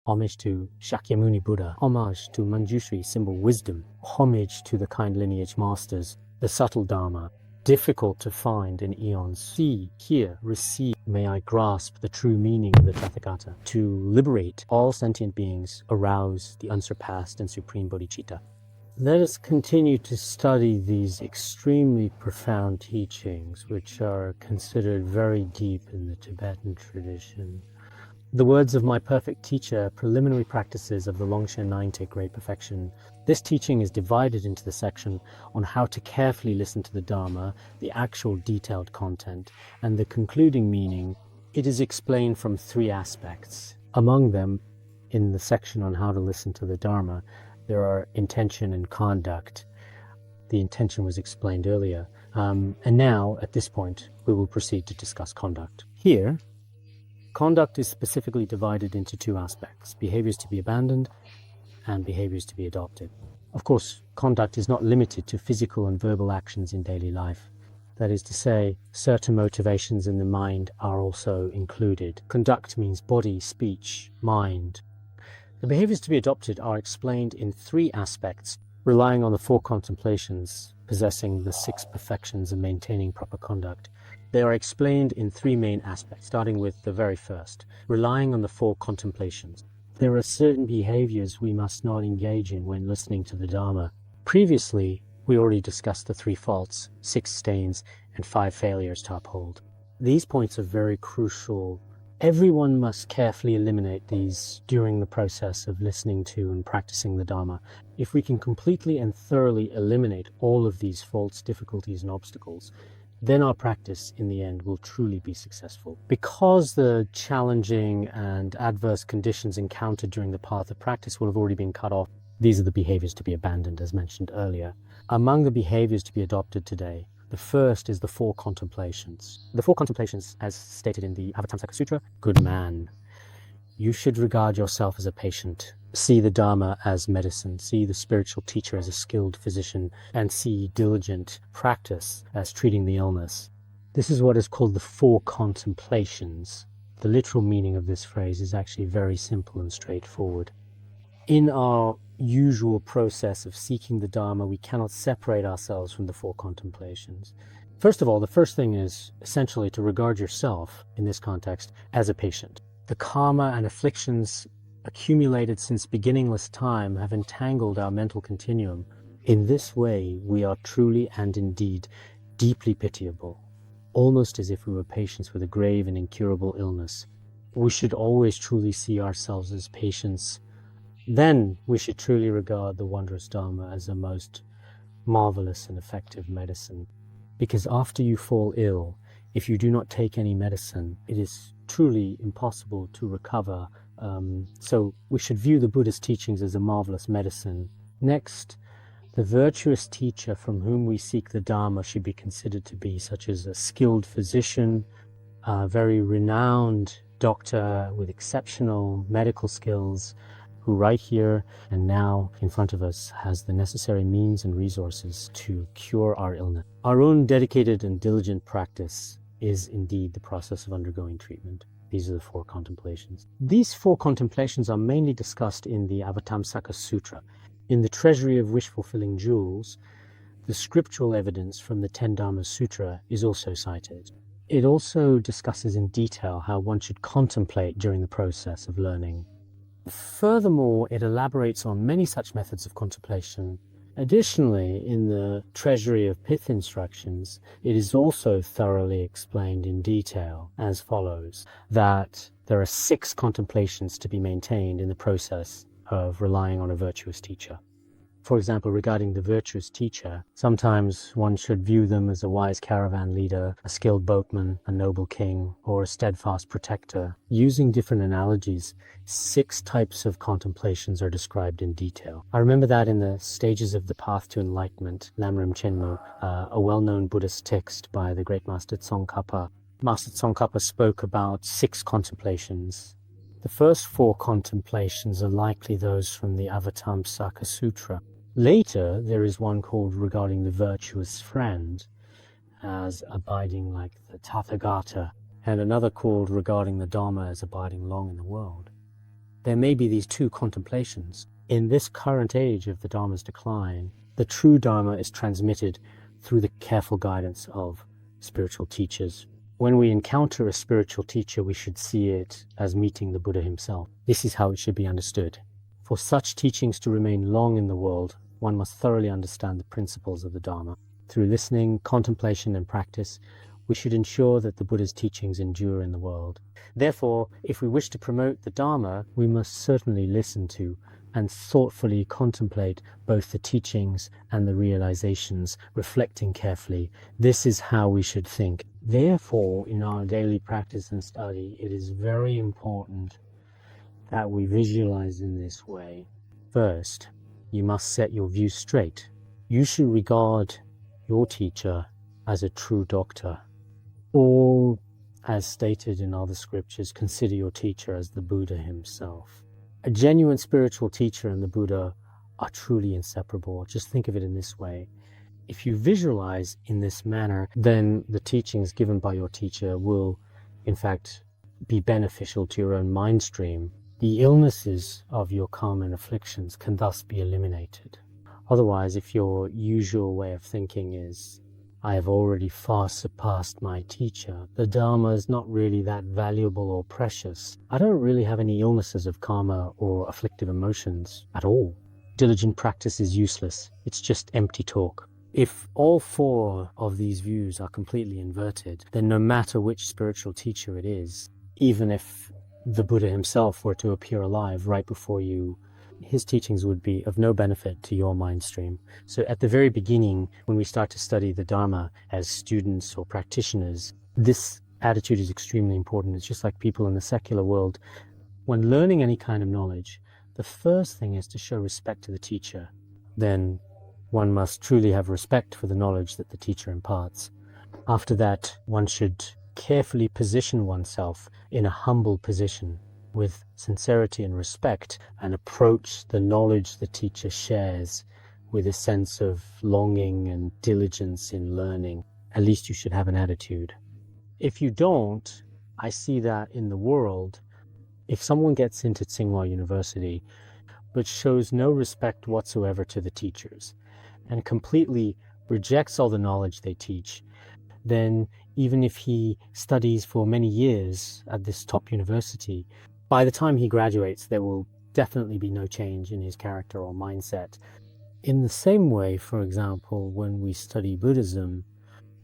homage to Shakyamuni Buddha, homage to Manjushri, symbol wisdom, homage to the kind lineage masters, the subtle Dharma, difficult to find in eons. See, hear, receive. May I grasp the true meaning of the Tathagata, to liberate all sentient beings, arouse the unsurpassed and supreme bodhicitta. Let us continue to study these extremely profound teachings, which are considered very deep in the Tibetan tradition. The words of my perfect teacher, Preliminary Practices of the Longshen Nine Take Great Perfection. This teaching is divided into the section on how to carefully listen to the Dharma, the actual detailed content, and the concluding meaning. It is explained from three aspects. Among them, in the section on how to listen to the Dharma, there are intention and conduct. The intention was explained earlier. And now, at this point, we will proceed to discuss conduct. Here, conduct is specifically divided into two aspects: behaviors to be abandoned and behaviors to be adopted. Of course, conduct is not limited to physical and verbal actions in daily life. That is to say, certain motivations in the mind are also included. Conduct means body, speech, mind. The behaviors to be adopted are explained in three aspects, relying on the four contemplations, possessing the six perfections and maintaining proper conduct. They are explained in three main aspects, starting with the very first, relying on the four contemplations. There are certain behaviors we must not engage in when listening to the Dharma. Previously, we already discussed the three faults, 6 stains, and 5 failures to uphold. These points are very crucial. Everyone must carefully eliminate these during the process of listening to and practicing the Dharma. If we can completely and thoroughly eliminate all of these faults, difficulties, and obstacles, then our practice in the end will truly be successful. Because the challenging and adverse conditions encountered during the path of practice will have already been cut off, these are the behaviors to be abandoned, as mentioned earlier. Among the behaviors to be adopted today, the first is the four contemplations. The four contemplations, as stated in the Avatamsaka Sutra: good man, you should regard yourself as a patient. See the Dharma as medicine, see the spiritual teacher as a skilled physician, and see diligent practice as treating the illness. This is what is called the four contemplations. The literal meaning of this phrase is actually very simple and straightforward. In our usual process of seeking the Dharma, we cannot separate ourselves from the four contemplations. First of all, the first thing is essentially to regard yourself, in this context, as a patient. The karma and afflictions accumulated since beginningless time have entangled our mental continuum. In this way, we are truly and indeed deeply pitiable, almost as if we were patients with a grave and incurable illness. We should always truly see ourselves as patients. Then we should truly regard the wondrous Dharma as the most marvelous and effective medicine. Because after you fall ill, if you do not take any medicine, it is truly impossible to recover. So we should view the Buddha's teachings as a marvelous medicine. Next, the virtuous teacher from whom we seek the Dharma should be considered to be such as a skilled physician, a very renowned doctor with exceptional medical skills, who right here and now in front of us has the necessary means and resources to cure our illness. Our own dedicated and diligent practice is indeed the process of undergoing treatment. These are the four contemplations. These four contemplations are mainly discussed in the Avatamsaka Sutra. In the Treasury of Wish-Fulfilling Jewels, the scriptural evidence from the Ten Dharmas Sutra is also cited. It also discusses in detail how one should contemplate during the process of learning. Furthermore, it elaborates on many such methods of contemplation. Additionally, in the Treasury of Pith Instructions, it is also thoroughly explained in detail as follows, that there are 6 contemplations to be maintained in the process of relying on a virtuous teacher. For example, regarding the virtuous teacher, sometimes one should view them as a wise caravan leader, a skilled boatman, a noble king, or a steadfast protector. Using different analogies, 6 types of contemplations are described in detail. I remember that in the Stages of the Path to Enlightenment, Lamrim Chenmo, a well-known Buddhist text by the great Master Tsongkhapa. Master Tsongkhapa spoke about 6 contemplations. The first 4 contemplations are likely those from the Avatamsaka Sutra. Later, there is one called regarding the virtuous friend as abiding like the Tathagata, and another called regarding the Dharma as abiding long in the world. there may be these two contemplations. In this current age of the Dharma's decline, the true Dharma is transmitted through the careful guidance of spiritual teachers. When we encounter a spiritual teacher, we should see it as meeting the Buddha himself. This is how it should be understood. For such teachings to remain long in the world, one must thoroughly understand the principles of the Dharma. Through listening, contemplation, and practice, we should ensure that the Buddha's teachings endure in the world. Therefore, if we wish to promote the Dharma, we must certainly listen to and thoughtfully contemplate both the teachings and the realizations, reflecting carefully. This is how we should think. Therefore, in our daily practice and study, it is very important that we visualize in this way. First, you must set your view straight. You should regard your teacher as a true doctor. Or, as stated in other scriptures, consider your teacher as the Buddha himself. A genuine spiritual teacher and the Buddha are truly inseparable. Just think of it in this way. If you visualize in this manner, then the teachings given by your teacher will, in fact, be beneficial to your own mind stream. The illnesses of your karma and afflictions can thus be eliminated. Otherwise, if your usual way of thinking is, I have already far surpassed my teacher, the Dharma is not really that valuable or precious, I don't really have any illnesses of karma or afflictive emotions at all, diligent practice is useless, it's just empty talk. If all four of these views are completely inverted, then no matter which spiritual teacher it is, even if the Buddha himself were to appear alive right before you, his teachings would be of no benefit to your mind stream. So at the very beginning, when we start to study the Dharma as students or practitioners, this attitude is extremely important. It's just like people in the secular world. When learning any kind of knowledge, the first thing is to show respect to the teacher. Then one must truly have respect for the knowledge that the teacher imparts. After that, one should carefully position oneself in a humble position with sincerity and respect, and approach the knowledge the teacher shares with a sense of longing and diligence in learning. At least you should have an attitude. If you don't, I see that in the world, if someone gets into Tsinghua University but shows no respect whatsoever to the teachers and completely rejects all the knowledge they teach, then even if he studies for many years at this top university, by the time he graduates, there will definitely be no change in his character or mindset. In the same way, for example, when we study Buddhism,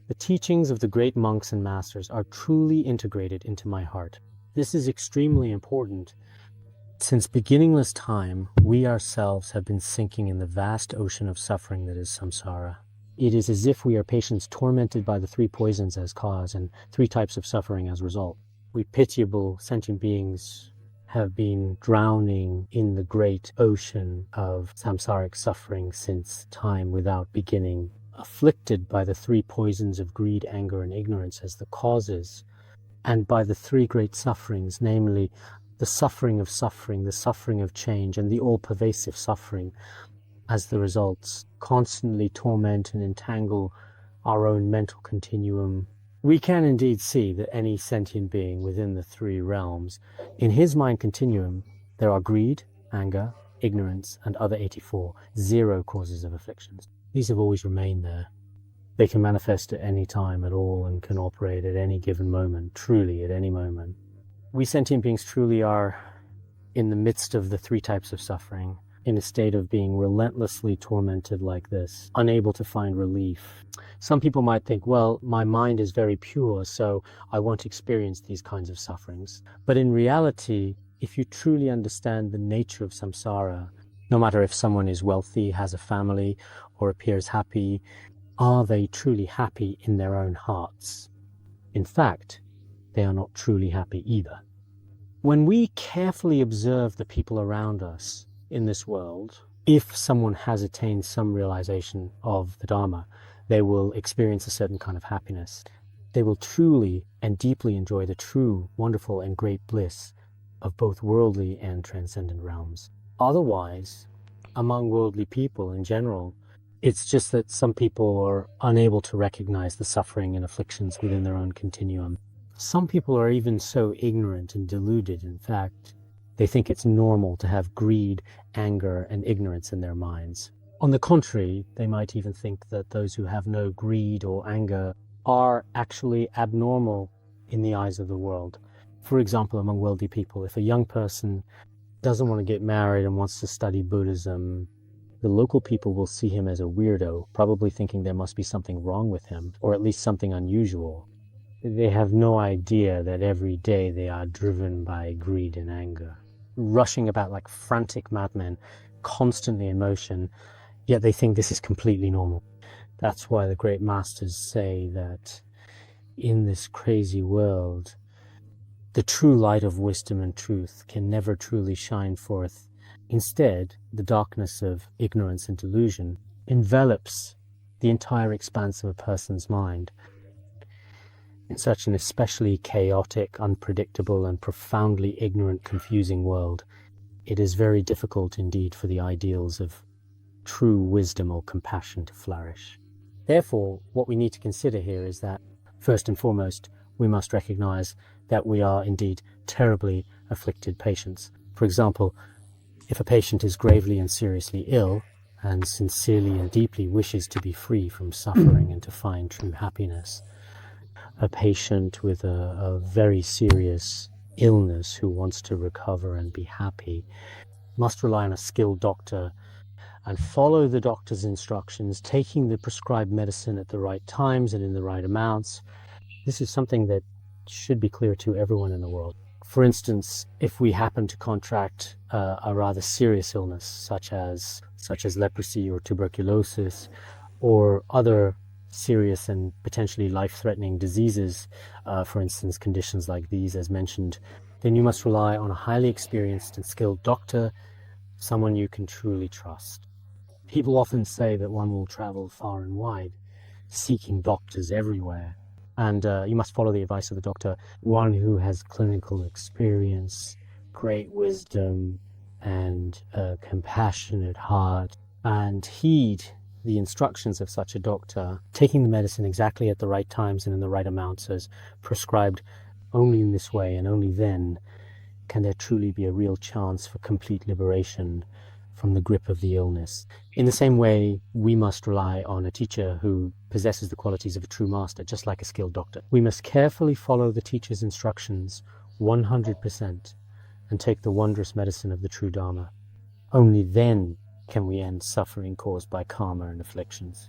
the teachings of the great monks and masters are truly integrated into my heart. This is extremely important. Since beginningless time, we ourselves have been sinking in the vast ocean of suffering that is samsara. It is as if we are patients tormented by the three poisons as cause and three types of suffering as result. We pitiable sentient beings have been drowning in the great ocean of samsaric suffering since time without beginning, afflicted by the three poisons of greed, anger, and ignorance as the causes, and by the three great sufferings, namely the suffering, the suffering of change, and the all-pervasive suffering as the results, constantly torment and entangle our own mental continuum. We can indeed see that any sentient being within the three realms, in his mind continuum, there are greed, anger, ignorance, and other 84, 0 causes of afflictions. These have always remained there. They can manifest at any time at all and can operate at any given moment, truly at any moment. We sentient beings truly are in the midst of the three types of suffering, in a state of being relentlessly tormented like this, unable to find relief. Some people might think, well, my mind is very pure, so I won't experience these kinds of sufferings. But in reality, if you truly understand the nature of samsara, no matter if someone is wealthy, has a family, or appears happy, are they truly happy in their own hearts? In fact, they are not truly happy either. When we carefully observe the people around us in this world, if someone has attained some realization of the Dharma, they will experience a certain kind of happiness. They will truly and deeply enjoy the true, wonderful, and great bliss of both worldly and transcendent realms. Otherwise, among worldly people in general, it's just that some people are unable to recognize the suffering and afflictions within their own continuum. Some people are even so ignorant and deluded, in fact, They think it's normal to have greed, anger, and ignorance in their minds. On the contrary, they might even think that those who have no greed or anger are actually abnormal in the eyes of the world. For example, among wealthy people, if a young person doesn't want to get married and wants to study Buddhism, the local people will see him as a weirdo, probably thinking there must be something wrong with him, or at least something unusual. They have no idea that every day they are driven by greed and anger, rushing about like frantic madmen, constantly in motion, yet they think this is completely normal. That's why the great masters say that in this crazy world, the true light of wisdom and truth can never truly shine forth. Instead, the darkness of ignorance and delusion envelops the entire expanse of a person's mind. In such an especially chaotic, unpredictable, and profoundly ignorant, confusing world, it is very difficult indeed for the ideals of true wisdom or compassion to flourish. Therefore, what we need to consider here is that, first and foremost, we must recognize that we are indeed terribly afflicted patients. For example, if a patient is gravely and seriously ill and sincerely and deeply wishes to be free from suffering and to find true happiness, a patient with a very serious illness who wants to recover and be happy must rely on a skilled doctor and follow the doctor's instructions, taking the prescribed medicine at the right times and in the right amounts. This is something that should be clear to everyone in the world. For instance, if we happen to contract a rather serious illness, such as leprosy or tuberculosis, or other serious and potentially life-threatening diseases, for instance, conditions like these as mentioned, then you must rely on a highly experienced and skilled doctor, someone you can truly trust. People often say that one will travel far and wide, seeking doctors everywhere. And you must follow the advice of the doctor, one who has clinical experience, great wisdom, and a compassionate heart, and heed the instructions of such a doctor, taking the medicine exactly at the right times and in the right amounts as prescribed. Only in this way and only then can there truly be a real chance for complete liberation from the grip of the illness. In the same way, we must rely on a teacher who possesses the qualities of a true master, just like a skilled doctor. We must carefully follow the teacher's instructions 100% and take the wondrous medicine of the true Dharma. Only then can we end suffering caused by karma and afflictions.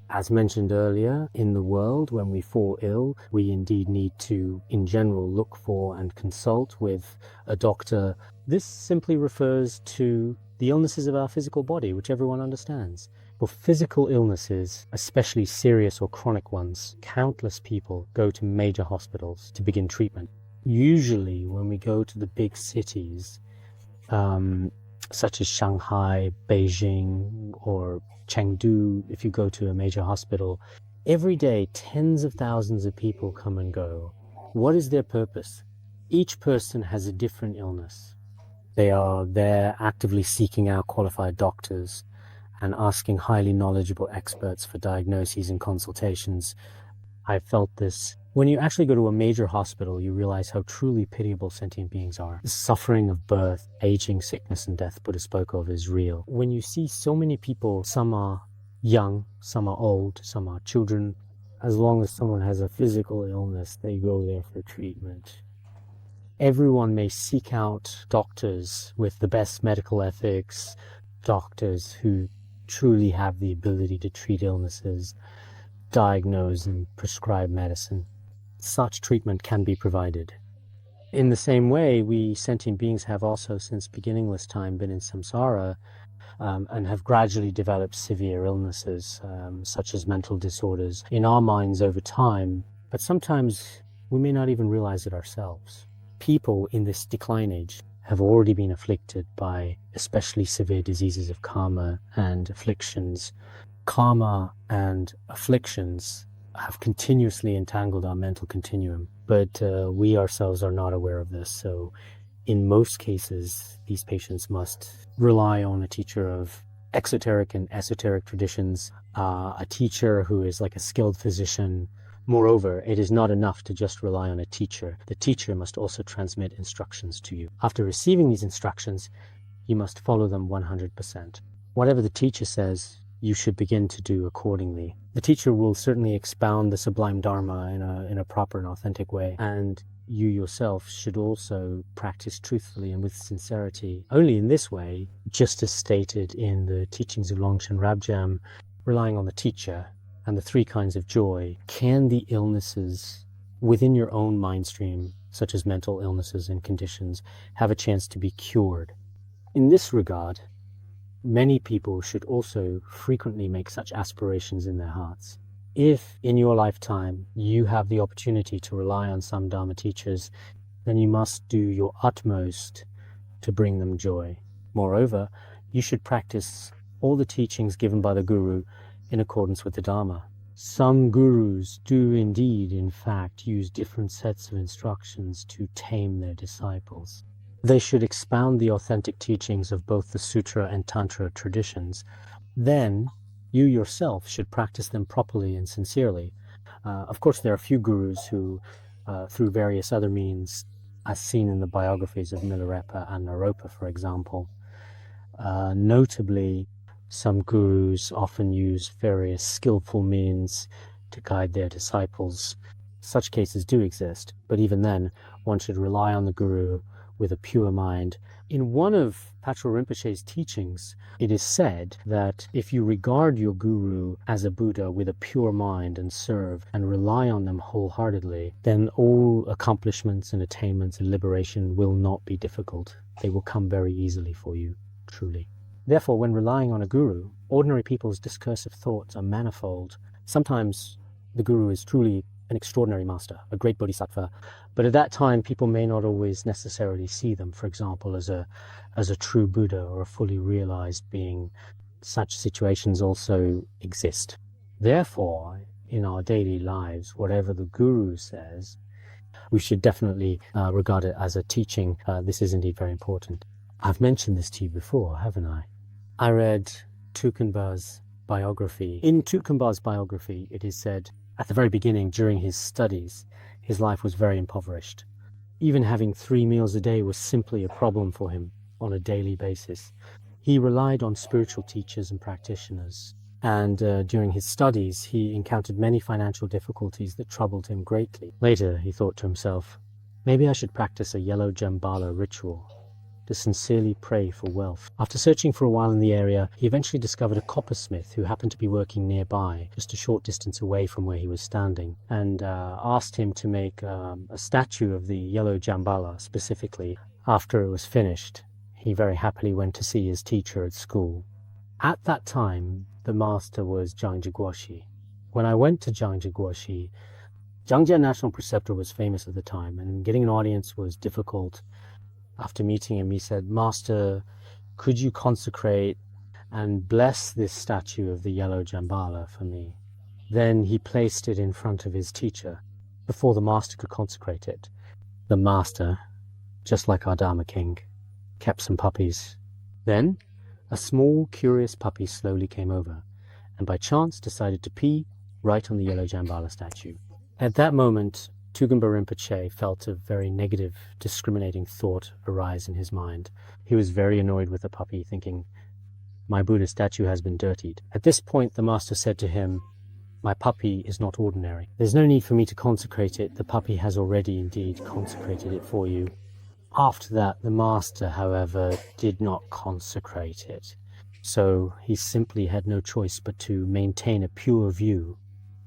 As mentioned earlier, in the world, when we fall ill, we indeed need to, in general, look for and consult with a doctor. This simply refers to the illnesses of our physical body, which everyone understands. For physical illnesses, especially serious or chronic ones, countless people go to major hospitals to begin treatment. Usually, when we go to the big cities, such as Shanghai, Beijing, or Chengdu, if you go to a major hospital, every day tens of thousands of people come and go. What is their purpose? Each person has a different illness. They are there actively seeking out qualified doctors and asking highly knowledgeable experts for diagnoses and consultations. I felt this. When you actually go to a major hospital, you realize how truly pitiable sentient beings are. The suffering of birth, aging, sickness, and death Buddha spoke of is real. When you see so many people, some are young, some are old, some are children, as long as someone has a physical illness, they go there for treatment. Everyone may seek out doctors with the best medical ethics, doctors who truly have the ability to treat illnesses, diagnose and prescribe medicine. Such treatment can be provided. In the same way, we sentient beings have also since beginningless time been in samsara and have gradually developed severe illnesses, such as mental disorders, in our minds over time, but sometimes we may not even realize it ourselves. People in this decline age have already been afflicted by especially severe diseases of karma and afflictions. Karma and afflictions have continuously entangled our mental continuum, but we ourselves are not aware of this. So in most cases, these patients must rely on a teacher of exoteric and esoteric traditions, a teacher who is like a skilled physician Moreover, it is not enough to just rely on a teacher. The teacher must also transmit instructions to you. After receiving these instructions, you must follow them 100%. Whatever the teacher says, you should begin to do accordingly. The teacher will certainly expound the sublime Dharma in a proper and authentic way, and you yourself should also practice truthfully and with sincerity. Only in this way, just as stated in the teachings of Longchen Rabjam, relying on the teacher and the three kinds of joy, can the illnesses within your own mind stream, such as mental illnesses and conditions, have a chance to be cured. In this regard, many people should also frequently make such aspirations in their hearts. If in your lifetime you have the opportunity to rely on some Dharma teachers, then you must do your utmost to bring them joy. Moreover, you should practice all the teachings given by the Guru in accordance with the Dharma. Some gurus do indeed, in fact, use different sets of instructions to tame their disciples. They should expound the authentic teachings of both the Sutra and Tantra traditions. Then, you yourself should practice them properly and sincerely. Of course, there are few gurus who, through various other means, as seen in the biographies of Milarepa and Naropa, for example, notably, some gurus often use various skillful means to guide their disciples. Such cases do exist, but even then, one should rely on the guru with a pure mind. In one of Patrul Rinpoche's teachings, it is said that if you regard your guru as a Buddha with a pure mind and serve and rely on them wholeheartedly, then all accomplishments and attainments and liberation will not be difficult. They will come very easily for you, truly. Therefore, when relying on a guru, ordinary people's discursive thoughts are manifold. Sometimes the guru is truly an extraordinary master, a great bodhisattva, but at that time people may not always necessarily see them, for example, as a true Buddha or a fully realized being. Such situations also exist. Therefore, in our daily lives, whatever the guru says, we should definitely regard it as a teaching. This is indeed very important. I've mentioned this to you before, haven't I? I read Tukenba's biography. In Tukenba's biography, it is said, at the very beginning, during his studies, his life was very impoverished. Even having 3 meals a day was simply a problem for him on a daily basis. He relied on spiritual teachers and practitioners, and during his studies, he encountered many financial difficulties that troubled him greatly. Later, he thought to himself, maybe I should practice a yellow jambala ritual to sincerely pray for wealth. After searching for a while in the area, he eventually discovered a coppersmith who happened to be working nearby, just a short distance away from where he was standing, and asked him to make a statue of the yellow jambala specifically. After it was finished, he very happily went to see his teacher at school. At that time, the master was Zhangje Guoxi. When I went to Zhangje Guoxi, Zhangje National Preceptor was famous at the time, and getting an audience was difficult. After meeting him, he said, Master, could you consecrate and bless this statue of the yellow jambala for me? Then he placed it in front of his teacher. Before the master could consecrate it, the master, just like our Dharma king, kept some puppies. Then a small, curious puppy slowly came over, and by chance decided to pee right on the yellow jambala statue. At that moment, Tugenpa Rinpoche felt a very negative, discriminating thought arise in his mind. He was very annoyed with the puppy, thinking, my Buddha statue has been dirtied. At this point, the master said to him, my puppy is not ordinary. There's no need for me to consecrate it. The puppy has already indeed consecrated it for you. After that, the master, however, did not consecrate it. So he simply had no choice but to maintain a pure view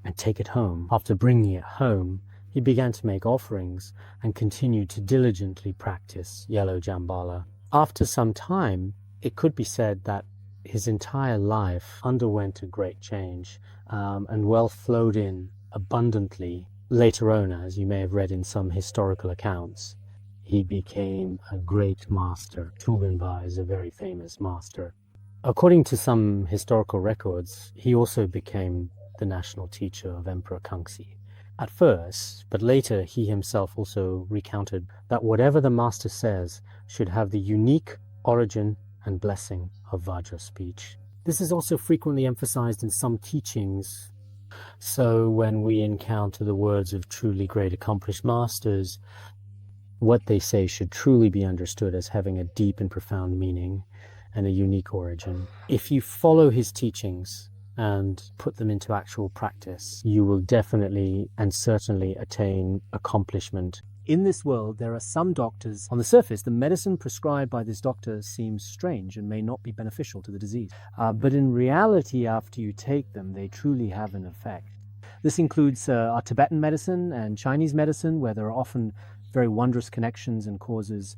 and take it home. After bringing it home, he began to make offerings and continued to diligently practice yellow jambala. After some time, it could be said that his entire life underwent a great change, and wealth flowed in abundantly. Later on, as you may have read in some historical accounts, he became a great master. Tugenpa is a very famous master. According to some historical records, he also became the national teacher of Emperor Kangxi. At first, but later he himself also recounted that whatever the master says should have the unique origin and blessing of Vajra speech. This is also frequently emphasized in some teachings So when we encounter the words of truly great accomplished masters, what they say should truly be understood as having a deep and profound meaning and a unique origin. If you follow his teachings and put them into actual practice, you will definitely and certainly attain accomplishment. In this world, there are some doctors. On the surface, the medicine prescribed by this doctor seems strange and may not be beneficial to the disease. But in reality, after you take them, they truly have an effect. This includes our Tibetan medicine and Chinese medicine, where there are often very wondrous connections and causes.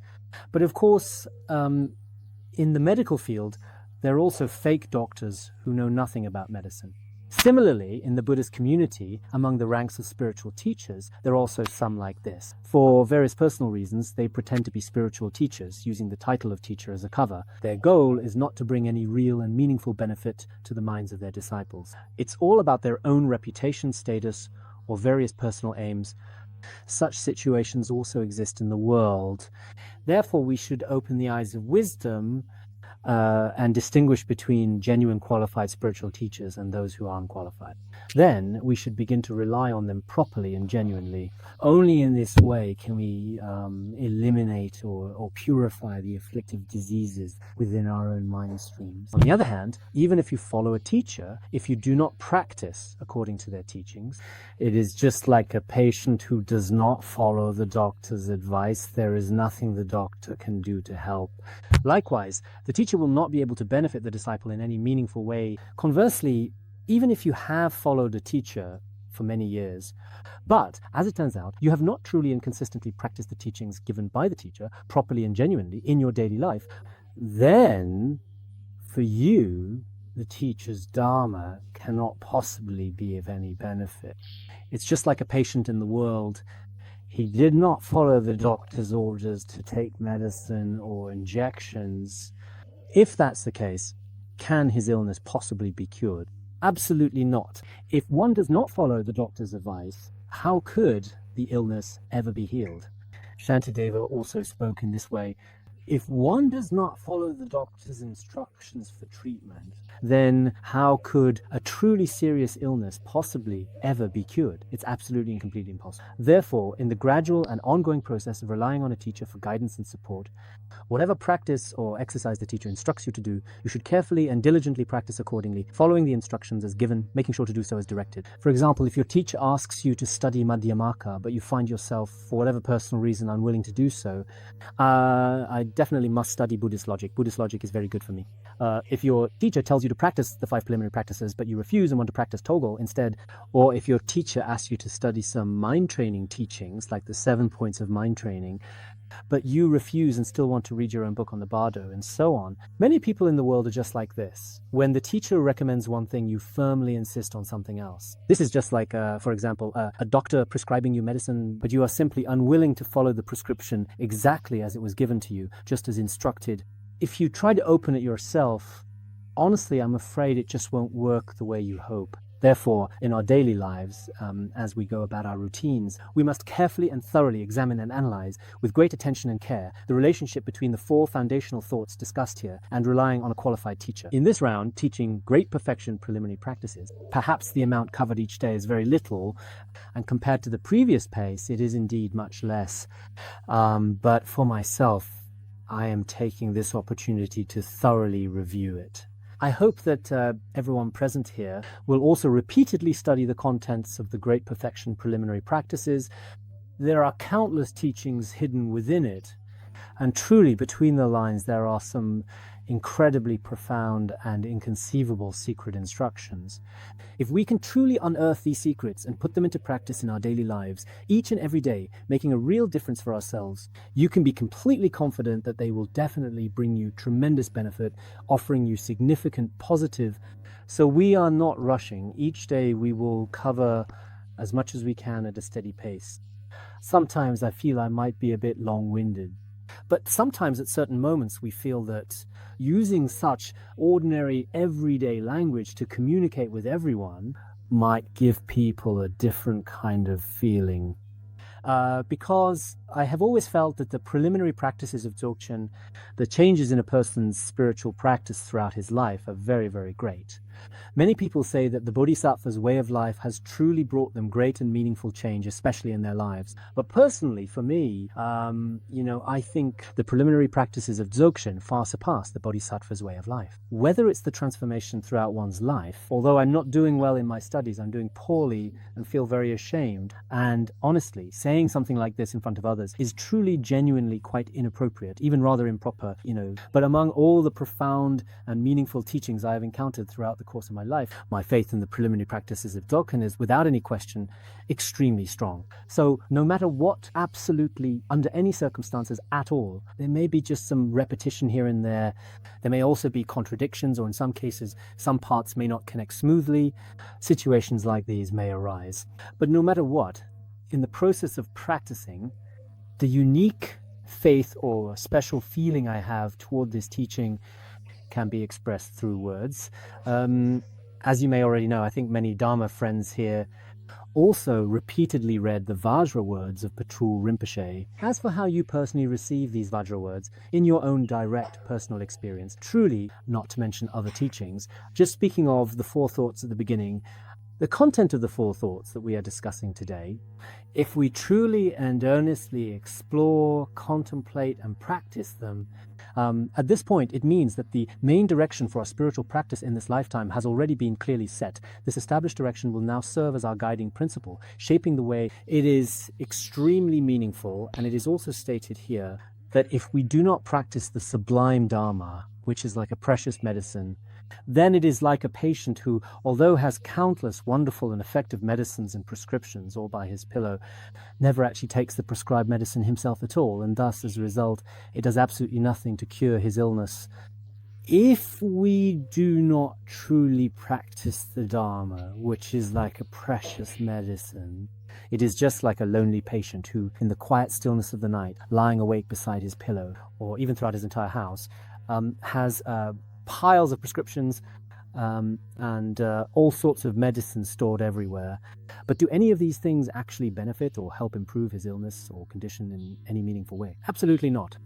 But of course, in the medical field, there are also fake doctors who know nothing about medicine. Similarly, in the Buddhist community, among the ranks of spiritual teachers, there are also some like this. For various personal reasons, they pretend to be spiritual teachers, using the title of teacher as a cover. Their goal is not to bring any real and meaningful benefit to the minds of their disciples. It's all about their own reputation, status, or various personal aims. Such situations also exist in the world. Therefore, we should open the eyes of wisdom and distinguish between genuine qualified spiritual teachers and those who are unqualified. Then we should begin to rely on them properly and genuinely. Only in this way can we eliminate or purify the afflictive diseases within our own mind streams. On the other hand, even if you follow a teacher, if you do not practice according to their teachings, it is just like a patient who does not follow the doctor's advice. There is nothing the doctor can do to help. Likewise, the teacher will not be able to benefit the disciple in any meaningful way. Conversely, even if you have followed a teacher for many years, but as it turns out, you have not truly and consistently practiced the teachings given by the teacher properly and genuinely in your daily life, then for you, the teacher's Dharma cannot possibly be of any benefit. It's just like a patient in the world. He did not follow the doctor's orders to take medicine or injections. If that's the case, can his illness possibly be cured? Absolutely not. If one does not follow the doctor's advice, how could the illness ever be healed? Shantideva also spoke in this way. If one does not follow the doctor's instructions for treatment, then how could a truly serious illness possibly ever be cured? It's absolutely and completely impossible. Therefore, in the gradual and ongoing process of relying on a teacher for guidance and support, whatever practice or exercise the teacher instructs you to do, you should carefully and diligently practice accordingly, following the instructions as given, making sure to do so as directed. For example, if your teacher asks you to study Madhyamaka, but you find yourself, for whatever personal reason, unwilling to do so, I definitely must study Buddhist logic. Buddhist logic is very good for me. If your teacher tells you to practice the 5 preliminary practices, but you refuse and want to practice Toggle instead, or if your teacher asks you to study some mind training teachings, like the 7 points of mind training, but you refuse and still want to read your own book on the Bardo, and so on. Many people in the world are just like this. When the teacher recommends one thing, you firmly insist on something else. This is just like, for example, a doctor prescribing you medicine, but you are simply unwilling to follow the prescription exactly as it was given to you, just as instructed. If you try to open it yourself, honestly, I'm afraid it just won't work the way you hope. Therefore, in our daily lives, as we go about our routines, we must carefully and thoroughly examine and analyze, with great attention and care, the relationship between the 4 foundational thoughts discussed here and relying on a qualified teacher. In this round, teaching great perfection preliminary practices, perhaps the amount covered each day is very little, and compared to the previous pace, it is indeed much less. But for myself, I am taking this opportunity to thoroughly review it. I hope that everyone present here will also repeatedly study the contents of the Great Perfection Preliminary Practices. There are countless teachings hidden within it, and truly between the lines there are some incredibly profound and inconceivable secret instructions. If we can truly unearth these secrets and put them into practice in our daily lives, each and every day, making a real difference for ourselves, you can be completely confident that they will definitely bring you tremendous benefit, offering you significant positive. So we are not rushing. Each day we will cover as much as we can at a steady pace. Sometimes I feel I might be a bit long-winded, but sometimes at certain moments we feel that using such ordinary everyday language to communicate with everyone might give people a different kind of feeling. Because I have always felt that the preliminary practices of Dzogchen, the changes in a person's spiritual practice throughout his life, are very, very great. Many people say that the Bodhisattva's way of life has truly brought them great and meaningful change, especially in their lives. But personally, for me, I think the preliminary practices of Dzogchen far surpass the Bodhisattva's way of life. Whether it's the transformation throughout one's life, although I'm not doing well in my studies, I'm doing poorly and feel very ashamed. And honestly, saying something like this in front of others is truly, genuinely quite inappropriate, even rather improper, But among all the profound and meaningful teachings I have encountered throughout the course of my life, my faith in the preliminary practices of Dzogchen is, without any question, extremely strong. So no matter what, absolutely, under any circumstances at all, there may be just some repetition here and there. There may also be contradictions, or in some cases, some parts may not connect smoothly. Situations like these may arise. But no matter what, in the process of practicing, the unique faith or special feeling I have toward this teaching can be expressed through words. As you may already know, I think many Dharma friends here also repeatedly read the Vajra words of Patrul Rinpoche. As for how you personally receive these Vajra words in your own direct personal experience, truly, not to mention other teachings, just speaking of the four thoughts at the beginning, the content of the four thoughts that we are discussing today, if we truly and earnestly explore, contemplate, and practice them, at this point, it means that the main direction for our spiritual practice in this lifetime has already been clearly set. This established direction will now serve as our guiding principle, shaping the way. It is extremely meaningful, and it is also stated here that if we do not practice the sublime Dharma, which is like a precious medicine, then it is like a patient who, although has countless wonderful and effective medicines and prescriptions all by his pillow, never actually takes the prescribed medicine himself at all, and thus, as a result, it does absolutely nothing to cure his illness. If we do not truly practice the Dharma, which is like a precious medicine, it is just like a lonely patient who, in the quiet stillness of the night, lying awake beside his pillow, or even throughout his entire house, has piles of prescriptions and all sorts of medicines stored everywhere. But do any of these things actually benefit or help improve his illness or condition in any meaningful way? Absolutely not.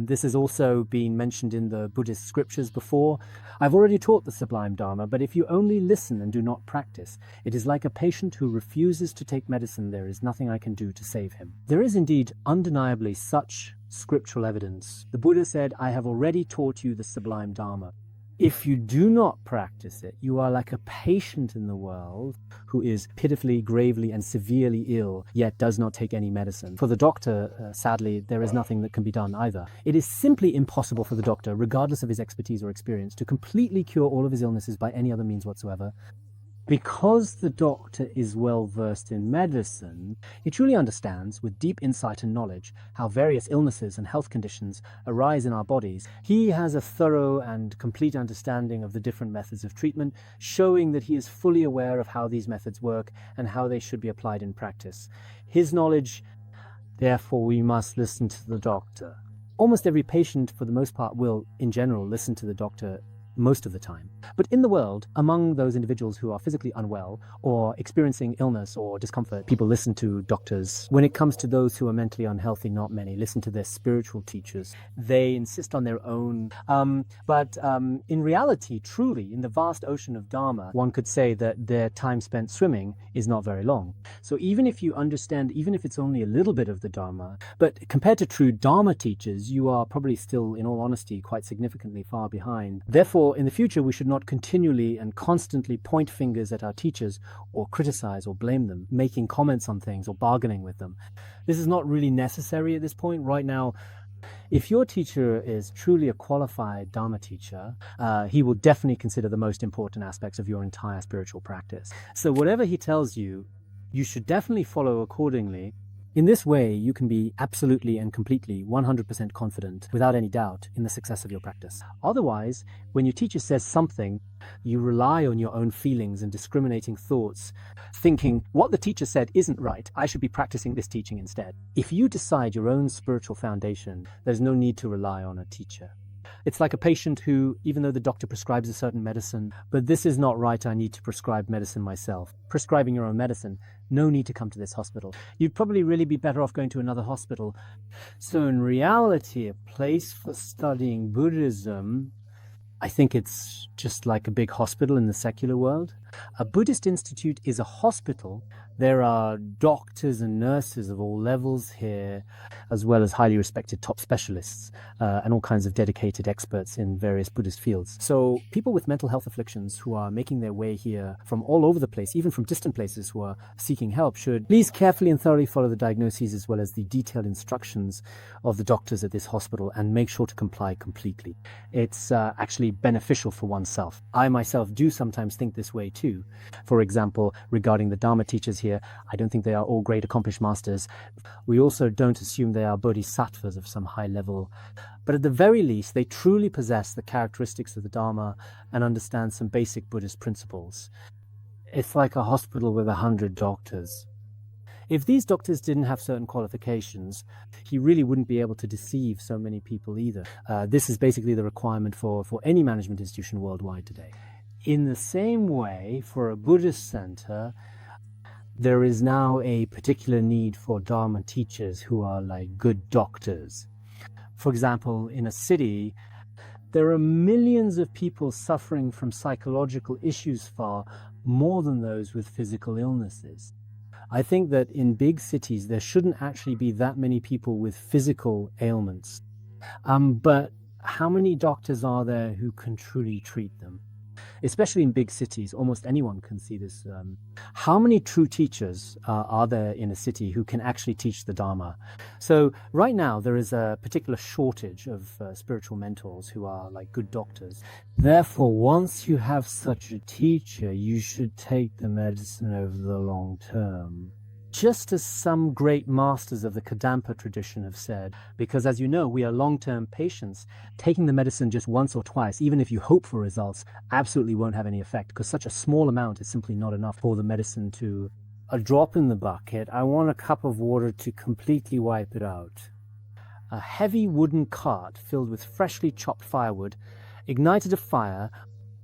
This has also been mentioned in the Buddhist scriptures before. I've already taught the sublime Dharma, but if you only listen and do not practice, it is like a patient who refuses to take medicine. There is nothing I can do to save him. There is indeed undeniably such scriptural evidence. The Buddha said, "I have already taught you the sublime Dharma." If you do not practice it, you are like a patient in the world who is pitifully, gravely, and severely ill, yet does not take any medicine. For the doctor, sadly, there is nothing that can be done either. It is simply impossible for the doctor, regardless of his expertise or experience, to completely cure all of his illnesses by any other means whatsoever. Because the doctor is well versed in medicine, he truly understands, with deep insight and knowledge, how various illnesses and health conditions arise in our bodies. He has a thorough and complete understanding of the different methods of treatment, showing that he is fully aware of how these methods work and how they should be applied in practice. His knowledge, therefore, we must listen to the doctor. Almost every patient, for the most part, will, in general, listen to the doctor most of the time. But in the world, among those individuals who are physically unwell or experiencing illness or discomfort, people listen to doctors. When it comes to those who are mentally unhealthy, not many listen to their spiritual teachers. They insist on their own. But in reality, truly, in the vast ocean of Dharma, one could say that their time spent swimming is not very long. So even if you understand, even if it's only a little bit of the Dharma, but compared to true Dharma teachers, you are probably still, in all honesty, quite significantly far behind. Therefore, in the future, we should not continually and constantly point fingers at our teachers or criticize or blame them, making comments on things or bargaining with them. This is not really necessary at this point. Right now, if your teacher is truly a qualified Dharma teacher, he will definitely consider the most important aspects of your entire spiritual practice. So whatever he tells you, you should definitely follow accordingly. In this way, you can be absolutely and completely 100% confident, without any doubt, in the success of your practice. Otherwise, when your teacher says something, you rely on your own feelings and discriminating thoughts, thinking, what the teacher said isn't right, I should be practicing this teaching instead. If you decide your own spiritual foundation, there's no need to rely on a teacher. It's like a patient who, even though the doctor prescribes a certain medicine, but this is not right, I need to prescribe medicine myself. Prescribing your own medicine, no need to come to this hospital. You'd probably really be better off going to another hospital. So in reality, a place for studying Buddhism I think it's just like a big hospital in the secular world. A Buddhist institute is a hospital. There are doctors and nurses of all levels here, as well as highly respected top specialists and all kinds of dedicated experts in various Buddhist fields. So people with mental health afflictions who are making their way here from all over the place, even from distant places who are seeking help, should please carefully and thoroughly follow the diagnoses as well as the detailed instructions of the doctors at this hospital and make sure to comply completely. It's actually beneficial for oneself. I myself do sometimes think this way too. For example, regarding the Dharma teachers here, I don't think they are all great accomplished masters. We also don't assume they are bodhisattvas of some high level. But at the very least, they truly possess the characteristics of the Dharma and understand some basic Buddhist principles. It's like a hospital with 100 doctors. If these doctors didn't have certain qualifications, he really wouldn't be able to deceive so many people either. This is basically the requirement for any management institution worldwide today. In the same way, for a Buddhist center, there is now a particular need for Dharma teachers who are like good doctors. For example, in a city, there are millions of people suffering from psychological issues far more than those with physical illnesses. I think that in big cities, there shouldn't actually be that many people with physical ailments. But how many doctors are there who can truly treat them? Especially in big cities, almost anyone can see this. How many true teachers are there in a city who can actually teach the Dharma? So right now there is a particular shortage of spiritual mentors who are like good doctors. Therefore, once you have such a teacher, you should take the medicine over the long term. Just as some great masters of the Kadampa tradition have said, because as you know, we are long-term patients, taking the medicine just once or twice, even if you hope for results, absolutely won't have any effect, because such a small amount is simply not enough for the medicine to... A drop in the bucket, I want a cup of water to completely wipe it out. A heavy wooden cart filled with freshly chopped firewood ignited a fire.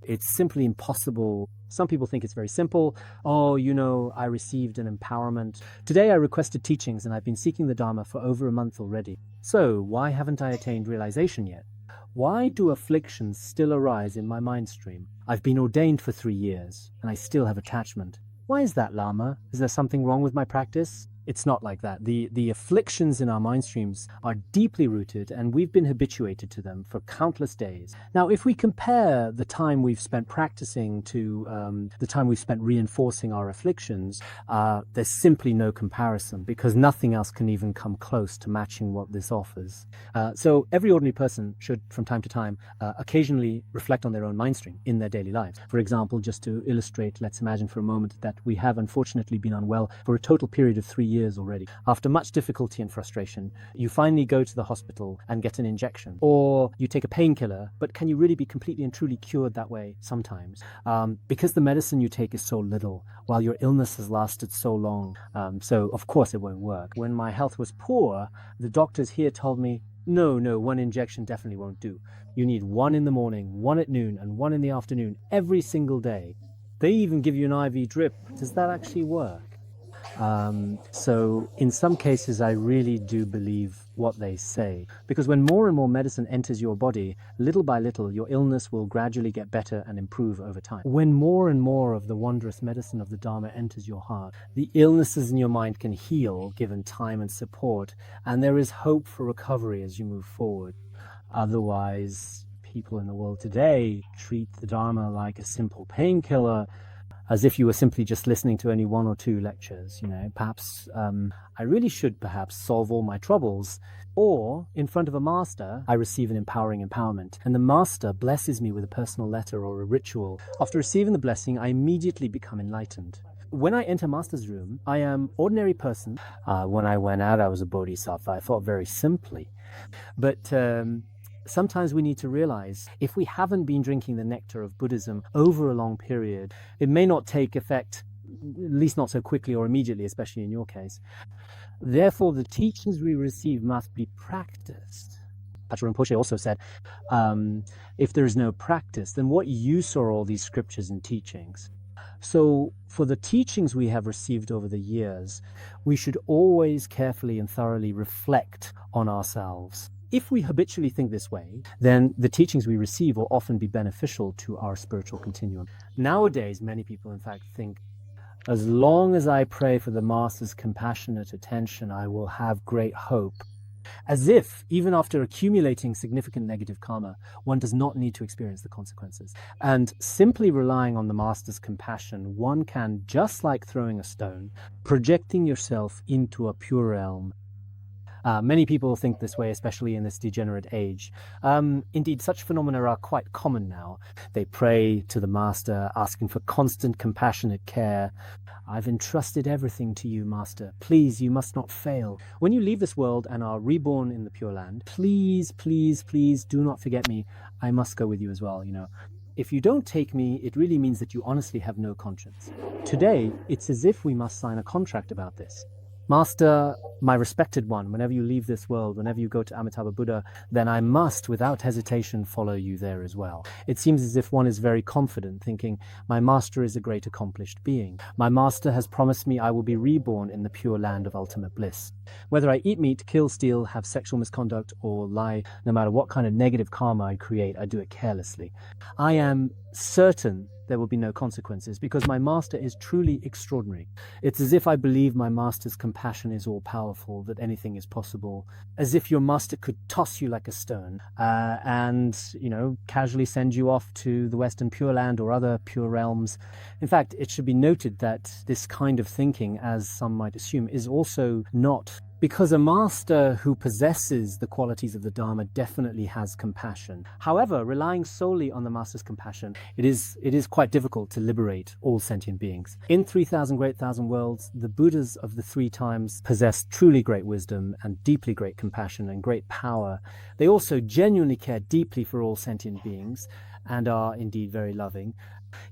It's simply impossible. Some people think it's very simple. Oh, you know, I received an empowerment. Today I requested teachings and I've been seeking the Dharma for over a month already. So why haven't I attained realization yet? Why do afflictions still arise in my mind stream? I've been ordained for 3 years and I still have attachment. Why is that, Lama? Is there something wrong with my practice? It's not like that. The afflictions in our mind streams are deeply rooted and we've been habituated to them for countless days. Now, if we compare the time we've spent practicing to the time we've spent reinforcing our afflictions, there's simply no comparison because nothing else can even come close to matching what this offers. So every ordinary person should, from time to time, occasionally reflect on their own mind stream in their daily lives. For example, just to illustrate, let's imagine for a moment that we have unfortunately been unwell for a total period of 3 years already. After much difficulty and frustration, you finally go to the hospital and get an injection, or you take a painkiller, but can you really be completely and truly cured that way? Sometimes. Because the medicine you take is so little, while your illness has lasted so long. So of course it won't work. When my health was poor, the doctors here told me, no, one injection definitely won't do. You need 1 in the morning, 1 at noon, and 1 in the afternoon every single day. They even give you an IV drip. Does that actually work? So in some cases, I really do believe what they say, because when more and more medicine enters your body, little by little, your illness will gradually get better and improve over time. When more and more of the wondrous medicine of the Dharma enters your heart, the illnesses in your mind can heal given time and support, and there is hope for recovery as you move forward. Otherwise, people in the world today treat the Dharma like a simple painkiller, as if you were simply just listening to only 1 or 2 lectures. You know, perhaps I really should perhaps solve all my troubles, or in front of a master, I receive an empowering empowerment, and the master blesses me with a personal letter or a ritual. After receiving the blessing, I immediately become enlightened. When I enter master's room, I am ordinary person. When I went out, I was a bodhisattva. I thought very simply, but sometimes we need to realize if we haven't been drinking the nectar of Buddhism over a long period, it may not take effect, at least not so quickly or immediately, especially in your case. Therefore, the teachings we receive must be practiced. Patrul Rinpoche also said, if there is no practice, then what use are all these scriptures and teachings? So for the teachings we have received over the years, we should always carefully and thoroughly reflect on ourselves. If we habitually think this way, then the teachings we receive will often be beneficial to our spiritual continuum. Nowadays, many people, in fact, think, as long as I pray for the Master's compassionate attention, I will have great hope. As if, even after accumulating significant negative karma, one does not need to experience the consequences. And simply relying on the Master's compassion, one can, just like throwing a stone, projecting yourself into a pure realm. Many people think this way, especially in this degenerate age. Indeed, such phenomena are quite common now. They pray to the Master, asking for constant compassionate care. I've entrusted everything to you, Master. Please, you must not fail. When you leave this world and are reborn in the Pure Land, please, please, please do not forget me. I must go with you as well, If you don't take me, it really means that you honestly have no conscience. Today, it's as if we must sign a contract about this. Master, my respected one, whenever you leave this world, whenever you go to Amitabha Buddha, then I must, without hesitation, follow you there as well. It seems as if one is very confident, thinking, my Master is a great accomplished being. My Master has promised me I will be reborn in the pure land of ultimate bliss. Whether I eat meat, kill, steal, have sexual misconduct, or lie, no matter what kind of negative karma I create, I do it carelessly. I am certain there will be no consequences because my Master is truly extraordinary. It's as if I believe my Master's compassion is all-powerful, that anything is possible, as if your Master could toss you like a stone and, casually send you off to the Western Pure Land or other pure realms. In fact, it should be noted that this kind of thinking, as some might assume, is also not, because a Master who possesses the qualities of the Dharma definitely has compassion. However, relying solely on the Master's compassion, it is quite difficult to liberate all sentient beings. In 3,000 Great Thousand Worlds, the Buddhas of the three times possess truly great wisdom and deeply great compassion and great power. They also genuinely care deeply for all sentient beings and are indeed very loving.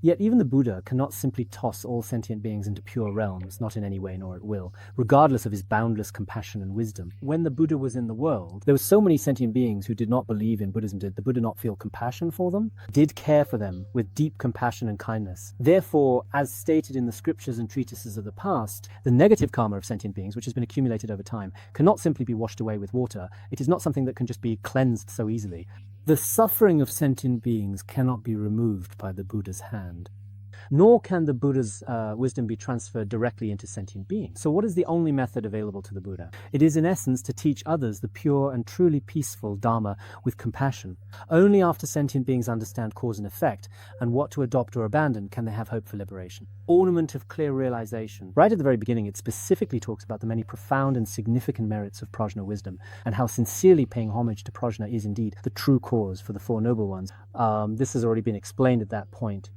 Yet even the Buddha cannot simply toss all sentient beings into pure realms, not in any way, nor at will, regardless of his boundless compassion and wisdom. When the Buddha was in the world, there were so many sentient beings who did not believe in Buddhism. Did the Buddha not feel compassion for them? Did care for them with deep compassion and kindness. Therefore, as stated in the scriptures and treatises of the past, the negative karma of sentient beings, which has been accumulated over time, cannot simply be washed away with water. It is not something that can just be cleansed so easily. The suffering of sentient beings cannot be removed by the Buddha's hand, nor can the Buddha's wisdom be transferred directly into sentient beings. So what is the only method available to the Buddha? It is in essence to teach others the pure and truly peaceful Dharma with compassion. Only after sentient beings understand cause and effect and what to adopt or abandon can they have hope for liberation. Ornament of clear realization. Right at the very beginning, it specifically talks about the many profound and significant merits of prajna wisdom and how sincerely paying homage to prajna is indeed the true cause for the Four Noble Ones. This has already been explained at that point.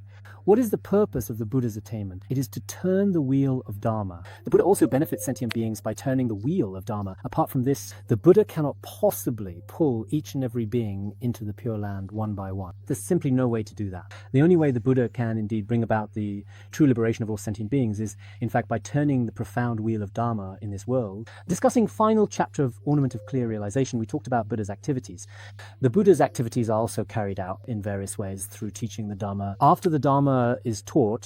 What is the purpose of the Buddha's attainment? It is to turn the wheel of Dharma. The Buddha also benefits sentient beings by turning the wheel of Dharma. Apart from this, the Buddha cannot possibly pull each and every being into the Pure Land one by one. There's simply no way to do that. The only way the Buddha can indeed bring about the true liberation of all sentient beings is, in fact, by turning the profound wheel of Dharma in this world. Discussing final chapter of Ornament of Clear Realization, we talked about Buddha's activities. The Buddha's activities are also carried out in various ways through teaching the Dharma. After the Dharma is taught,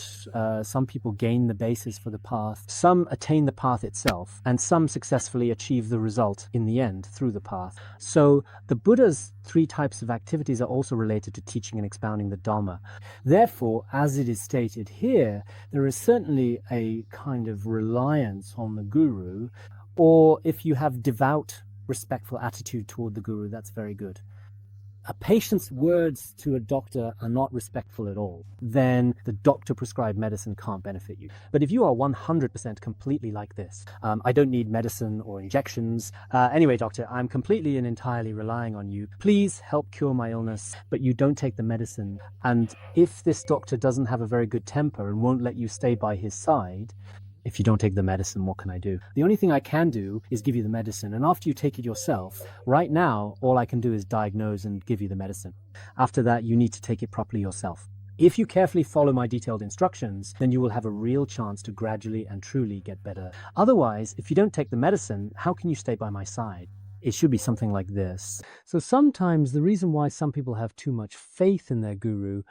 some people gain the basis for the path, some attain the path itself, and some successfully achieve the result in the end through the path. So the Buddha's three types of activities are also related to teaching and expounding the Dharma. Therefore, as it is stated here, there is certainly a kind of reliance on the Guru, or if you have devout, respectful attitude toward the Guru, that's very good. A patient's words to a doctor are not respectful at all, then the doctor-prescribed medicine can't benefit you. But if you are 100% completely like this, I don't need medicine or injections. Anyway, doctor, I'm completely and entirely relying on you. Please help cure my illness, but you don't take the medicine. And if this doctor doesn't have a very good temper and won't let you stay by his side, if you don't take the medicine, what can I do? The only thing I can do is give you the medicine. And after you take it yourself, right now, all I can do is diagnose and give you the medicine. After that, you need to take it properly yourself. If you carefully follow my detailed instructions, then you will have a real chance to gradually and truly get better. Otherwise, if you don't take the medicine, how can you stay by my side? It should be something like this. So sometimes the reason why some people have too much faith in their guru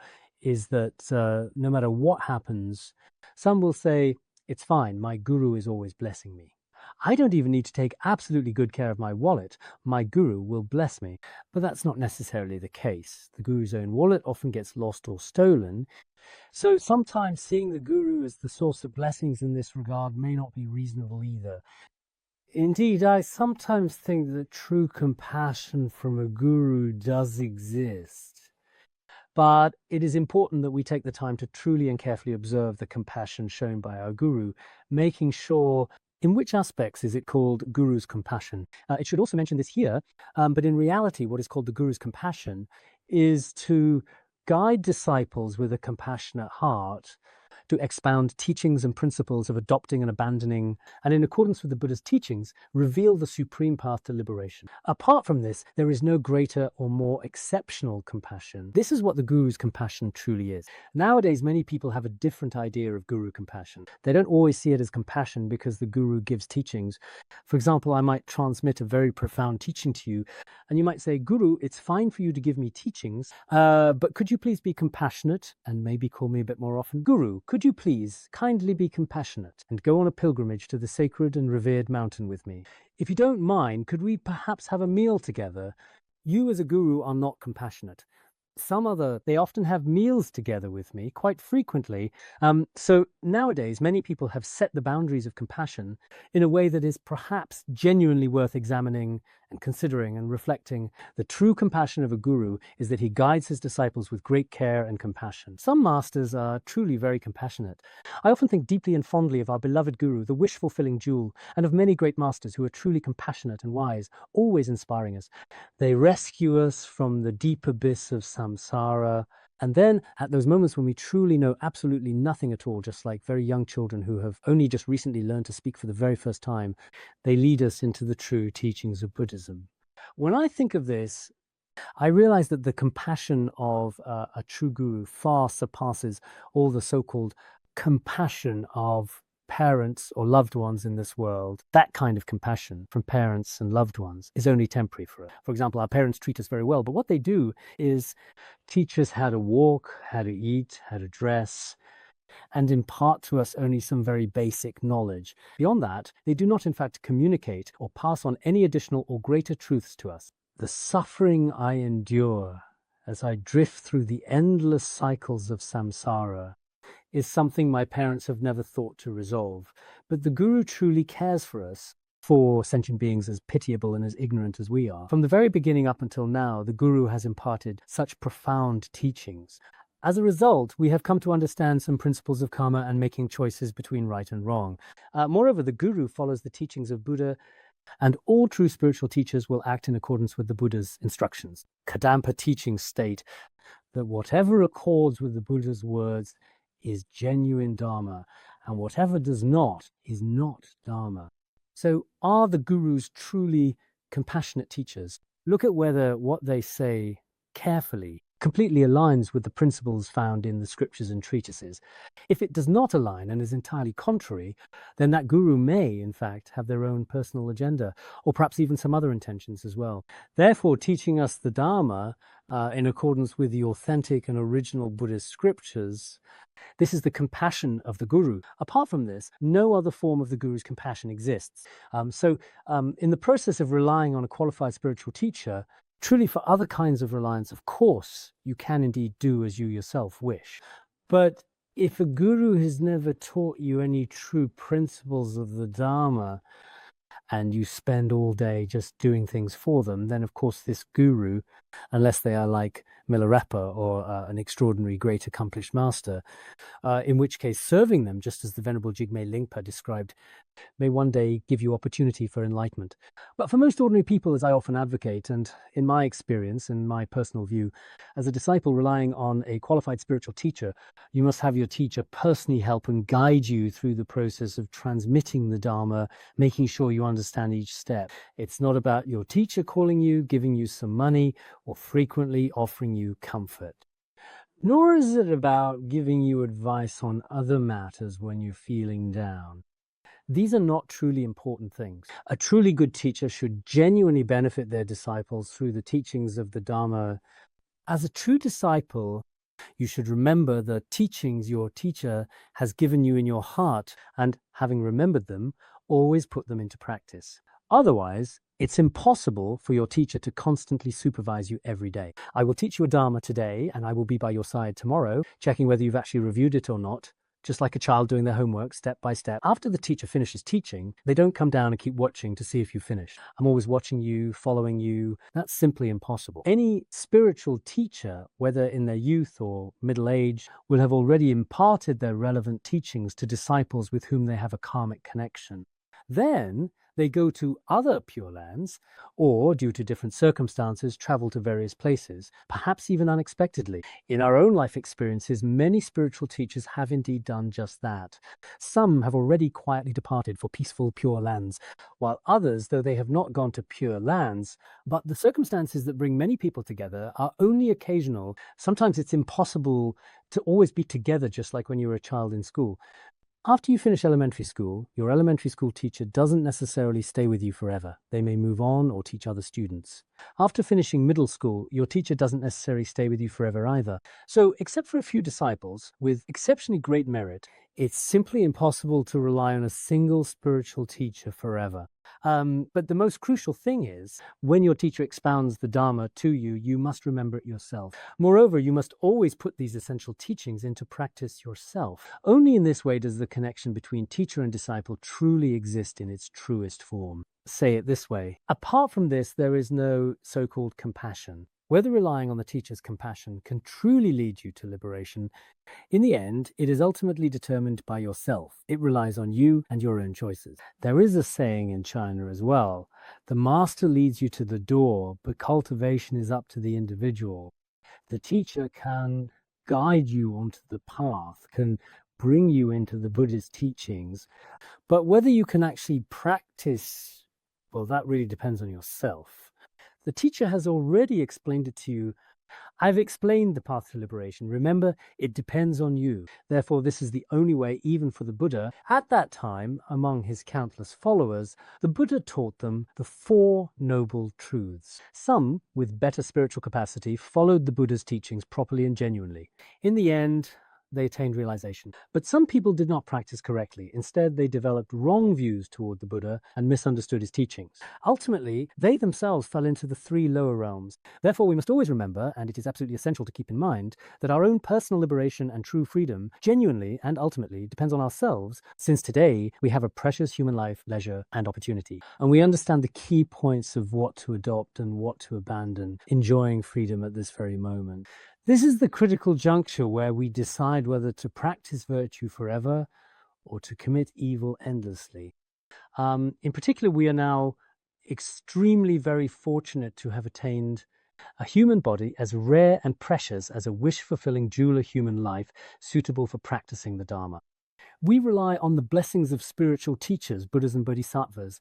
is that no matter what happens, some will say, it's fine, my guru is always blessing me. I don't even need to take absolutely good care of my wallet. My guru will bless me. But that's not necessarily the case. The guru's own wallet often gets lost or stolen. So sometimes seeing the guru as the source of blessings in this regard may not be reasonable either. Indeed, I sometimes think that true compassion from a guru does exist. But it is important that we take the time to truly and carefully observe the compassion shown by our guru, making sure in which aspects is it called guru's compassion. It should also mention this here, but in reality, what is called the guru's compassion is to guide disciples with a compassionate heart to expound teachings and principles of adopting and abandoning, and in accordance with the Buddha's teachings, reveal the supreme path to liberation. Apart from this, there is no greater or more exceptional compassion. This is what the guru's compassion truly is. Nowadays, many people have a different idea of guru compassion. They don't always see it as compassion because the guru gives teachings. For example, I might transmit a very profound teaching to you, and you might say, Guru, it's fine for you to give me teachings, but could you please be compassionate and maybe call me a bit more often? Guru, could you please kindly be compassionate and go on a pilgrimage to the sacred and revered mountain with me? If you don't mind, could we perhaps have a meal together? You as a guru are not compassionate. They often have meals together with me quite frequently. So nowadays, many people have set the boundaries of compassion in a way that is perhaps genuinely worth examining and considering and reflecting. The true compassion of a guru is that he guides his disciples with great care and compassion. Some masters are truly very compassionate. I often think deeply and fondly of our beloved guru, the wish-fulfilling jewel, and of many great masters who are truly compassionate and wise, always inspiring us. They rescue us from the deep abyss of samsara. And then at those moments when we truly know absolutely nothing at all, just like very young children who have only just recently learned to speak for the very first time, they lead us into the true teachings of Buddhism. When I think of this, I realize that the compassion of a true guru far surpasses all the so-called compassion of parents or loved ones in this world. That kind of compassion from parents and loved ones is only temporary for us. For example, our parents treat us very well, but what they do is teach us how to walk, how to eat, how to dress, and impart to us only some very basic knowledge. Beyond that, they do not in fact communicate or pass on any additional or greater truths to us. The suffering I endure as I drift through the endless cycles of samsara is something my parents have never thought to resolve. But the guru truly cares for us, for sentient beings as pitiable and as ignorant as we are. From the very beginning up until now, the guru has imparted such profound teachings. As a result, we have come to understand some principles of karma and making choices between right and wrong. Moreover, the guru follows the teachings of Buddha, and all true spiritual teachers will act in accordance with the Buddha's instructions. Kadampa teachings state that whatever accords with the Buddha's words is genuine Dharma, and whatever does not is not Dharma. So are the gurus truly compassionate teachers? Look at whether what they say carefully completely aligns with the principles found in the scriptures and treatises. If it does not align and is entirely contrary, then that guru may, in fact, have their own personal agenda, or perhaps even some other intentions as well. Therefore, teaching us the Dharma in accordance with the authentic and original Buddhist scriptures, this is the compassion of the guru. Apart from this, no other form of the guru's compassion exists. In the process of relying on a qualified spiritual teacher, truly for other kinds of reliance, of course, you can indeed do as you yourself wish. But if a guru has never taught you any true principles of the Dharma, and you spend all day just doing things for them, then of course this guru, unless they are like Milarepa or an extraordinary great accomplished master, in which case serving them, just as the Venerable Jigme Lingpa described, may one day give you opportunity for enlightenment. But for most ordinary people, as I often advocate, and in my experience and my personal view, as a disciple relying on a qualified spiritual teacher, you must have your teacher personally help and guide you through the process of transmitting the Dharma, making sure you understand each step. It's not about your teacher calling you, giving you some money, or frequently offering you comfort. Nor is it about giving you advice on other matters when you're feeling down. These are not truly important things. A truly good teacher should genuinely benefit their disciples through the teachings of the Dharma. As a true disciple, you should remember the teachings your teacher has given you in your heart, and having remembered them, always put them into practice. Otherwise, it's impossible for your teacher to constantly supervise you every day. I will teach you a Dharma today, and I will be by your side tomorrow, checking whether you've actually reviewed it or not, just like a child doing their homework step by step. After the teacher finishes teaching, they don't come down and keep watching to see if you finish. I'm always watching you, following you. That's simply impossible. Any spiritual teacher, whether in their youth or middle age, will have already imparted their relevant teachings to disciples with whom they have a karmic connection. Then they go to other Pure Lands, or, due to different circumstances, travel to various places, perhaps even unexpectedly. In our own life experiences, many spiritual teachers have indeed done just that. Some have already quietly departed for peaceful Pure Lands, while others, though they have not gone to Pure Lands, but the circumstances that bring many people together are only occasional. Sometimes it's impossible to always be together, just like when you were a child in school. After you finish elementary school, your elementary school teacher doesn't necessarily stay with you forever. They may move on or teach other students. After finishing middle school, your teacher doesn't necessarily stay with you forever either. So, except for a few disciples with exceptionally great merit, it's simply impossible to rely on a single spiritual teacher forever. But the most crucial thing is, when your teacher expounds the Dharma to you, you must remember it yourself. Moreover, you must always put these essential teachings into practice yourself. Only in this way does the connection between teacher and disciple truly exist in its truest form. Say it this way: apart from this, there is no so-called compassion. Whether relying on the teacher's compassion can truly lead you to liberation, in the end, it is ultimately determined by yourself. It relies on you and your own choices. There is a saying in China as well: the master leads you to the door, but cultivation is up to the individual. The teacher can guide you onto the path, can bring you into the Buddha's teachings, but whether you can actually practice, well, that really depends on yourself. The teacher has already explained it to you. I've explained the path to liberation. Remember, it depends on you. Therefore, this is the only way, even for the Buddha. At that time, among his countless followers, the Buddha taught them the Four Noble Truths. Some, with better spiritual capacity, followed the Buddha's teachings properly and genuinely. In the end, they attained realization. But some people did not practice correctly. Instead, they developed wrong views toward the Buddha and misunderstood his teachings. Ultimately, they themselves fell into the three lower realms. Therefore, we must always remember, and it is absolutely essential to keep in mind, that our own personal liberation and true freedom genuinely and ultimately depends on ourselves, since today we have a precious human life, leisure, and opportunity. And we understand the key points of what to adopt and what to abandon, enjoying freedom at this very moment. This is the critical juncture where we decide whether to practice virtue forever or to commit evil endlessly. In particular, we are now extremely very fortunate to have attained a human body as rare and precious as a wish-fulfilling jewel of human life, suitable for practicing the Dharma. We rely on the blessings of spiritual teachers, Buddhas and Bodhisattvas.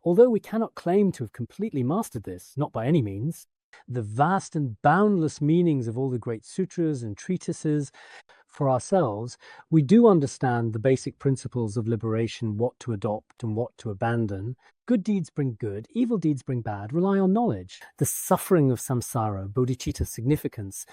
Although we cannot claim to have completely mastered this, not by any means, the vast and boundless meanings of all the great sutras and treatises, for ourselves, we do understand the basic principles of liberation, what to adopt and what to abandon. Good deeds bring good, evil deeds bring bad. Rely on knowledge. The suffering of samsara, bodhicitta significance.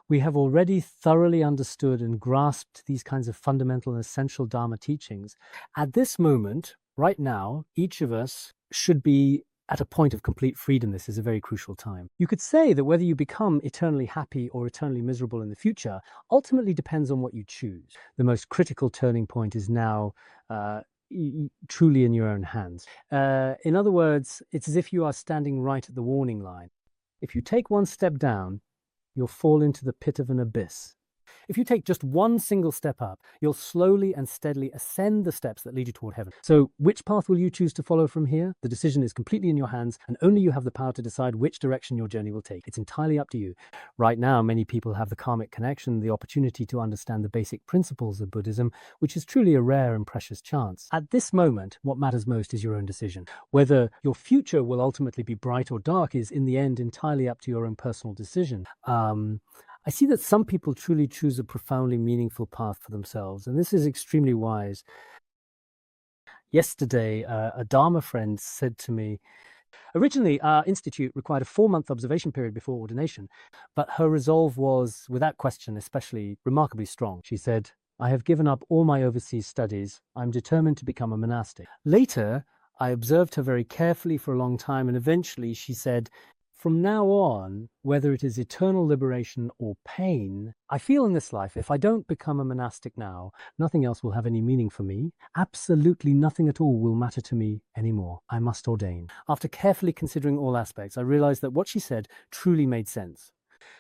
We have already thoroughly understood and grasped these kinds of fundamental and essential Dharma teachings. At this moment, right now, each of us should be at a point of complete freedom. This is a very crucial time. You could say that whether you become eternally happy or eternally miserable in the future ultimately depends on what you choose. The most critical turning point is now truly in your own hands. In other words, it's as if you are standing right at the warning line. If you take one step down, you'll fall into the pit of an abyss. If you take just one single step up, you'll slowly and steadily ascend the steps that lead you toward heaven. So which path will you choose to follow from here? The decision is completely in your hands, and only you have the power to decide which direction your journey will take. It's entirely up to you. Right now, many people have the karmic connection, the opportunity to understand the basic principles of Buddhism, which is truly a rare and precious chance. At this moment, what matters most is your own decision. Whether your future will ultimately be bright or dark is, in the end, entirely up to your own personal decision. I see that some people truly choose a profoundly meaningful path for themselves, and this is extremely wise. Yesterday, a Dharma friend said to me, originally our institute required a 4-month observation period before ordination, but her resolve was, without question, especially remarkably strong. She said, I have given up all my overseas studies. I'm determined to become a monastic. Later, I observed her very carefully for a long time, and eventually she said, from now on, whether it is eternal liberation or pain, I feel in this life, if I don't become a monastic now, nothing else will have any meaning for me. Absolutely nothing at all will matter to me anymore. I must ordain. After carefully considering all aspects, I realized that what she said truly made sense.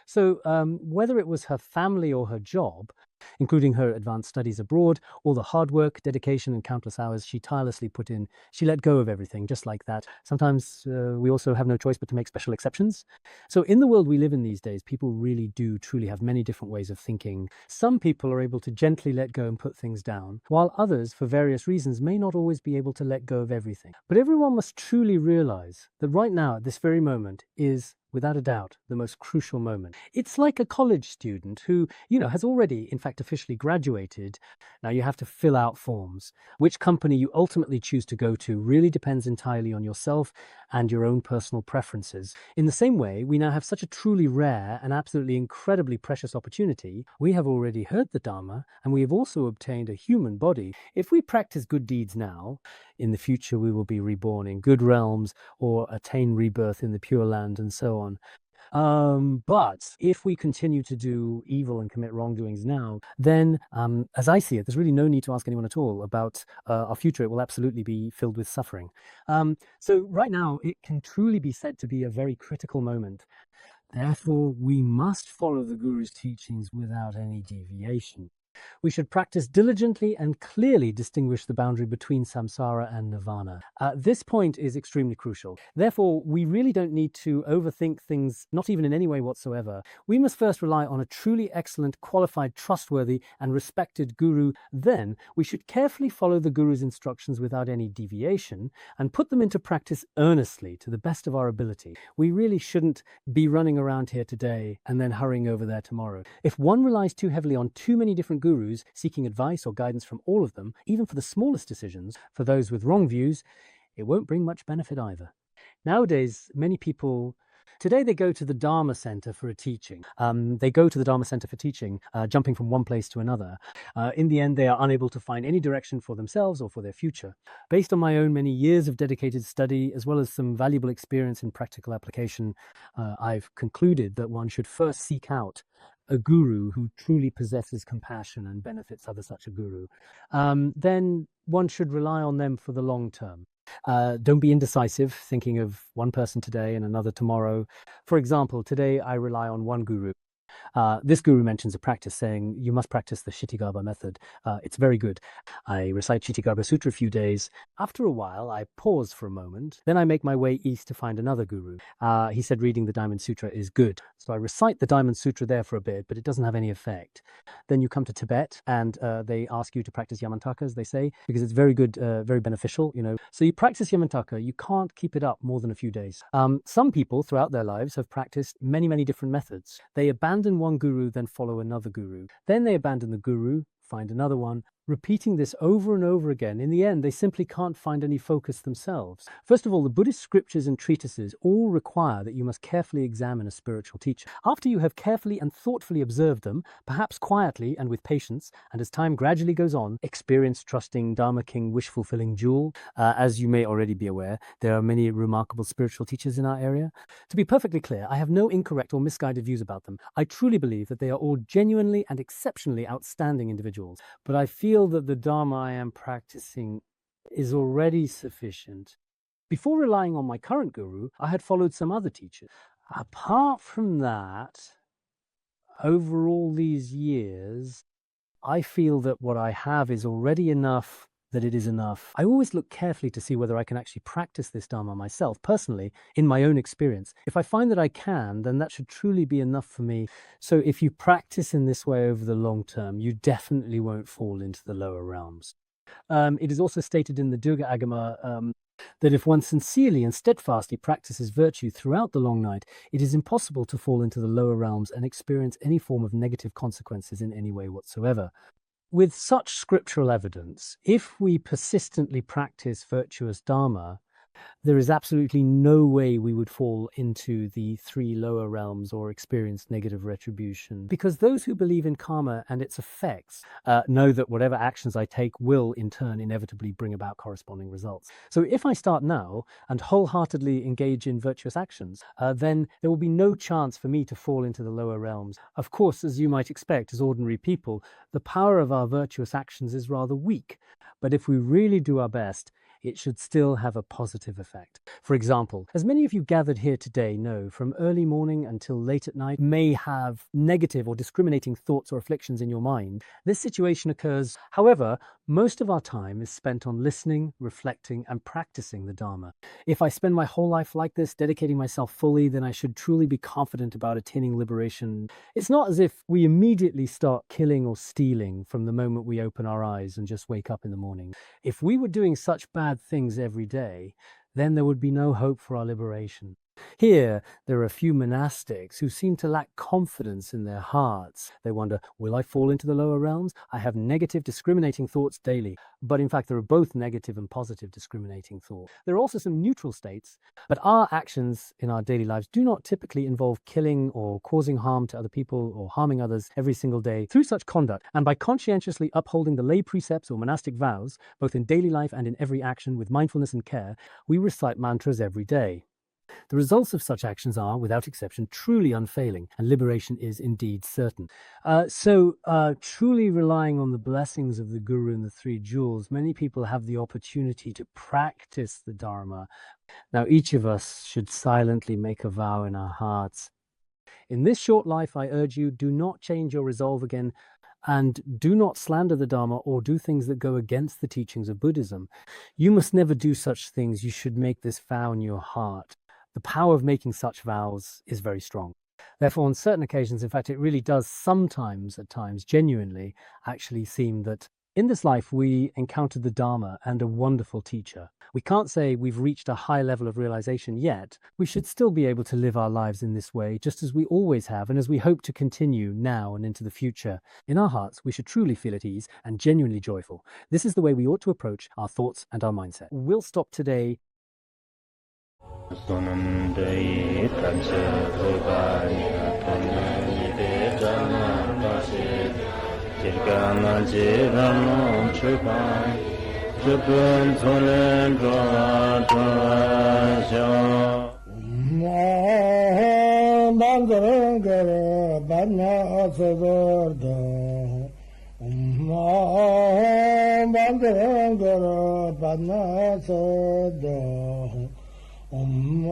So whether it was her family or her job, including her advanced studies abroad, all the hard work, dedication, and countless hours she tirelessly put in, she let go of everything just like that. Sometimes we also have no choice but to make special exceptions. So in the world we live in these days, people really do truly have many different ways of thinking. Some people are able to gently let go and put things down, while others, for various reasons, may not always be able to let go of everything. But everyone must truly realize that right now, at this very moment, is without a doubt, the most crucial moment. It's like a college student who, has already, in fact, officially graduated. Now you have to fill out forms. Which company you ultimately choose to go to really depends entirely on yourself and your own personal preferences. In the same way, we now have such a truly rare and absolutely incredibly precious opportunity. We have already heard the Dharma, and we have also obtained a human body. If we practice good deeds now, in the future we will be reborn in good realms or attain rebirth in the Pure Land and so on. But if we continue to do evil and commit wrongdoings now, then as I see it, there's really no need to ask anyone at all about our future. It will absolutely be filled with suffering. So right now, it can truly be said to be a very critical moment. Therefore, we must follow the Guru's teachings without any deviation. We should practice diligently and clearly distinguish the boundary between samsara and nirvana. This point is extremely crucial. Therefore, we really don't need to overthink things, not even in any way whatsoever. We must first rely on a truly excellent, qualified, trustworthy, and respected guru. Then, we should carefully follow the guru's instructions without any deviation and put them into practice earnestly to the best of our ability. We really shouldn't be running around here today and then hurrying over there tomorrow. If one relies too heavily on too many different gurus, seeking advice or guidance from all of them, even for the smallest decisions, for those with wrong views, it won't bring much benefit either. Nowadays, many people, today they go to the Dharma Center for a teaching. Jumping from one place to another. In the end, they are unable to find any direction for themselves or for their future. Based on my own many years of dedicated study, as well as some valuable experience in practical application, I've concluded that one should first seek out a guru who truly possesses compassion and benefits others such a guru. Then one should rely on them for the long term. Don't be indecisive, thinking of one person today and another tomorrow. For example, today I rely on one guru. This guru mentions a practice saying you must practice the Shittigarbha method. It's very good. I recite Shittigarbha Sutra a few days. After a while, I pause for a moment. Then I make my way east to find another guru. He said reading the Diamond Sutra is good. So I recite the Diamond Sutra there for a bit, but it doesn't have any effect. Then you come to Tibet and they ask you to practice Yamantaka, as they say, because it's very good, very beneficial, So you practice Yamantaka. You can't keep it up more than a few days. Some people throughout their lives have practiced many, many different methods. They abandon one guru, then follow another guru. Then they abandon the guru, find another one, repeating this over and over again. In the end, they simply can't find any focus themselves. First of all, the Buddhist scriptures and treatises all require that you must carefully examine a spiritual teacher. After you have carefully and thoughtfully observed them, perhaps quietly and with patience, and as time gradually goes on, experience trusting Dharma King wish-fulfilling jewel. As you may already be aware, there are many remarkable spiritual teachers in our area. To be perfectly clear, I have no incorrect or misguided views about them. I truly believe that they are all genuinely and exceptionally outstanding individuals, but I feel that the Dharma I am practicing is already sufficient. Before relying on my current guru, I had followed some other teachers. Apart from that, over all these years, I feel that what I have is already enough, that it is enough. I always look carefully to see whether I can actually practice this Dharma myself, personally, in my own experience. If I find that I can, then that should truly be enough for me. So if you practice in this way over the long term, you definitely won't fall into the lower realms. It is also stated in the Durga Agama that if one sincerely and steadfastly practices virtue throughout the long night, it is impossible to fall into the lower realms and experience any form of negative consequences in any way whatsoever. With such scriptural evidence, if we persistently practice virtuous Dharma, There is absolutely no way we would fall into the 3 lower realms or experience negative retribution, because those who believe in karma and its effects know that whatever actions I take will in turn inevitably bring about corresponding results. So if I start now and wholeheartedly engage in virtuous actions, then there will be no chance for me to fall into the lower realms. Of course, as you might expect, as ordinary people, the power of our virtuous actions is rather weak. But if we really do our best, it should still have a positive effect. For example, as many of you gathered here today know, from early morning until late at night may have negative or discriminating thoughts or afflictions in your mind. This situation occurs. However, most of our time is spent on listening, reflecting, and practicing the Dharma. If I spend my whole life like this, dedicating myself fully, then I should truly be confident about attaining liberation. It's not as if we immediately start killing or stealing from the moment we open our eyes and just wake up in the morning. If we were doing such bad things every day, then there would be no hope for our liberation. Here, there are a few monastics who seem to lack confidence in their hearts. They wonder, will I fall into the lower realms? I have negative, discriminating thoughts daily. But in fact, there are both negative and positive discriminating thoughts. There are also some neutral states, but our actions in our daily lives do not typically involve killing or causing harm to other people or harming others every single day. Through such conduct, and by conscientiously upholding the lay precepts or monastic vows, both in daily life and in every action with mindfulness and care, we recite mantras every day. The results of such actions are, without exception, truly unfailing, and liberation is indeed certain. Truly relying on the blessings of the Guru and the 3 jewels, many people have the opportunity to practice the Dharma. Now, each of us should silently make a vow in our hearts. In this short life, I urge you, do not change your resolve again, and do not slander the Dharma or do things that go against the teachings of Buddhism. You must never do such things. You should make this vow in your heart. The power of making such vows is very strong. Therefore, on certain occasions, in fact, it really does sometimes, at times, genuinely actually seem that in this life we encountered the Dharma and a wonderful teacher. We can't say we've reached a high level of realization yet. We should still be able to live our lives in this way, just as we always have, and as we hope to continue now and into the future. In our hearts, we should truly feel at ease and genuinely joyful. This is the way we ought to approach our thoughts and our mindset. We'll stop today. Om